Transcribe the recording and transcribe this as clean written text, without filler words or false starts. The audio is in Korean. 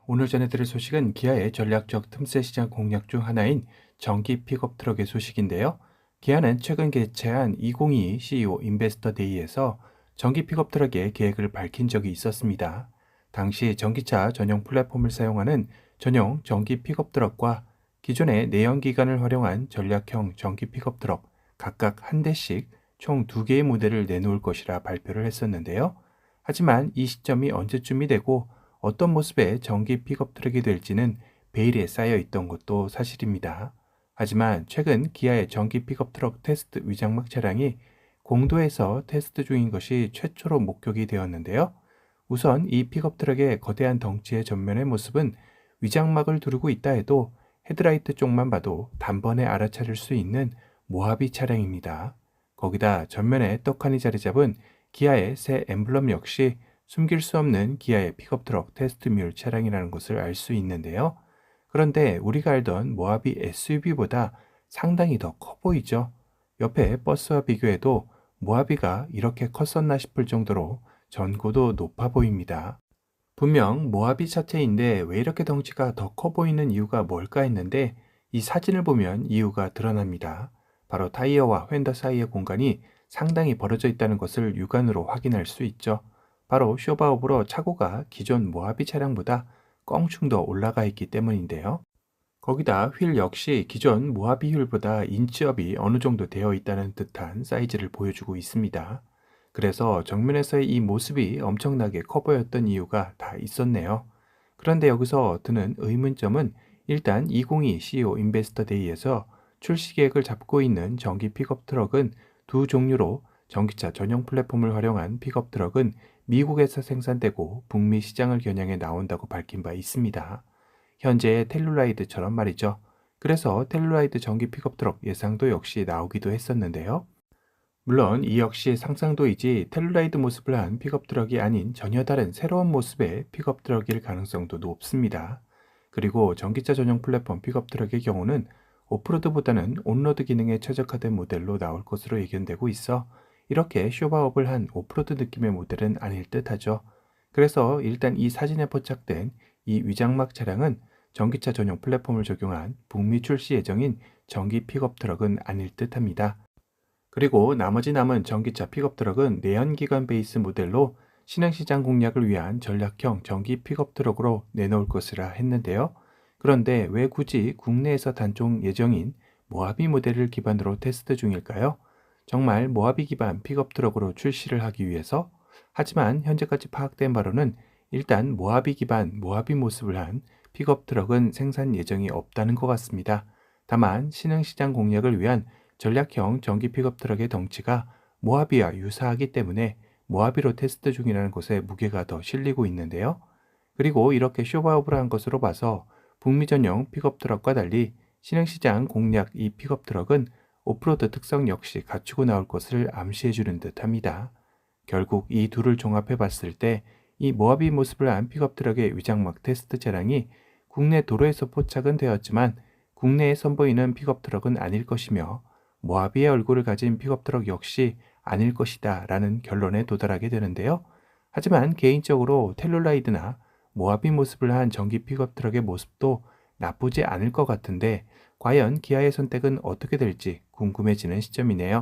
오늘 전해드릴 소식은 기아의 전략적 틈새 시장 공략 중 하나인 전기 픽업 트럭의 소식인데요. 기아는 최근 개최한 2022 CEO 인베스터 데이에서 전기 픽업 트럭의 계획을 밝힌 적이 있었습니다. 당시 전기차 전용 플랫폼을 사용하는 전용 전기 픽업 트럭과 기존의 내연기관을 활용한 전략형 전기 픽업 트럭 각각 한 대씩 총 2개의 모델을 내놓을 것이라 발표를 했었는데요. 하지만 이 시점이 언제쯤이 되고 어떤 모습의 전기 픽업 트럭이 될지는 베일에 쌓여 있던 것도 사실입니다. 하지만 최근 기아의 전기 픽업 트럭 테스트 위장막 차량이 공도에서 테스트 중인 것이 최초로 목격이 되었는데요. 우선 이 픽업 트럭의 거대한 덩치의 전면의 모습은 위장막을 두르고 있다 해도 헤드라이트 쪽만 봐도 단번에 알아차릴 수 있는 모하비 차량입니다. 거기다 전면에 떡하니 자리 잡은 기아의 새 엠블럼 역시 숨길 수 없는 기아의 픽업 트럭 테스트뮬 차량이라는 것을 알 수 있는데요. 그런데 우리가 알던 모하비 SUV보다 상당히 더 커 보이죠? 옆에 버스와 비교해도 모하비가 이렇게 컸었나 싶을 정도로 전고도 높아 보입니다. 분명 모하비 차체인데 왜 이렇게 덩치가 더 커 보이는 이유가 뭘까 했는데 이 사진을 보면 이유가 드러납니다. 바로 타이어와 휀더 사이의 공간이 상당히 벌어져 있다는 것을 육안으로 확인할 수 있죠. 바로 쇼바업으로 차고가 기존 모하비 차량보다 껑충 더 올라가 있기 때문인데요. 거기다 휠 역시 기존 모하비 휠보다 인치업이 어느 정도 되어 있다는 듯한 사이즈를 보여주고 있습니다. 그래서 정면에서의 이 모습이 엄청나게 커 보였던 이유가 다 있었네요. 그런데 여기서 드는 의문점은 일단 2022 CEO 인베스터 데이에서 출시 계획을 잡고 있는 전기 픽업 트럭은 두 종류로 전기차 전용 플랫폼을 활용한 픽업 트럭은 미국에서 생산되고 북미 시장을 겨냥해 나온다고 밝힌 바 있습니다. 현재의 텔루라이드처럼 말이죠. 그래서 텔루라이드 전기 픽업 트럭 예상도 역시 나오기도 했었는데요. 물론 이 역시 상상도이지 텔루라이드 모습을 한 픽업 트럭이 아닌 전혀 다른 새로운 모습의 픽업 트럭일 가능성도 높습니다. 그리고 전기차 전용 플랫폼 픽업 트럭의 경우는 오프로드보다는 온로드 기능에 최적화된 모델로 나올 것으로 예견되고 있어 이렇게 쇼바업을 한 오프로드 느낌의 모델은 아닐 듯하죠. 그래서 일단 이 사진에 포착된 이 위장막 차량은 전기차 전용 플랫폼을 적용한 북미 출시 예정인 전기 픽업 트럭은 아닐 듯합니다. 그리고 나머지 남은 전기차 픽업 트럭은 내연기관 베이스 모델로 신흥시장 공략을 위한 전략형 전기 픽업 트럭으로 내놓을 것이라 했는데요. 그런데 왜 굳이 국내에서 단종 예정인 모하비 모델을 기반으로 테스트 중일까요? 정말 모하비 기반 픽업 트럭으로 출시를 하기 위해서? 하지만 현재까지 파악된 바로는 일단 모하비 기반 모하비 모습을 한 픽업 트럭은 생산 예정이 없다는 것 같습니다. 다만 신흥시장 공략을 위한 전략형 전기 픽업 트럭의 덩치가 모하비와 유사하기 때문에 모하비로 테스트 중이라는 것에 무게가 더 실리고 있는데요. 그리고 이렇게 쇼바업을 한 것으로 봐서 북미 전용 픽업 트럭과 달리 신흥시장 공략 이 픽업 트럭은 오프로드 특성 역시 갖추고 나올 것을 암시해주는 듯합니다. 결국 이 둘을 종합해 봤을 때 이 모하비 모습을 한 픽업 트럭의 위장막 테스트 차량이 국내 도로에서 포착은 되었지만 국내에 선보이는 픽업 트럭은 아닐 것이며 모하비의 얼굴을 가진 픽업 트럭 역시 아닐 것이다 라는 결론에 도달하게 되는데요. 하지만 개인적으로 텔룰라이드나 모하비 모습을 한 전기 픽업 트럭의 모습도 나쁘지 않을 것 같은데 과연 기아의 선택은 어떻게 될지 궁금해지는 시점이네요.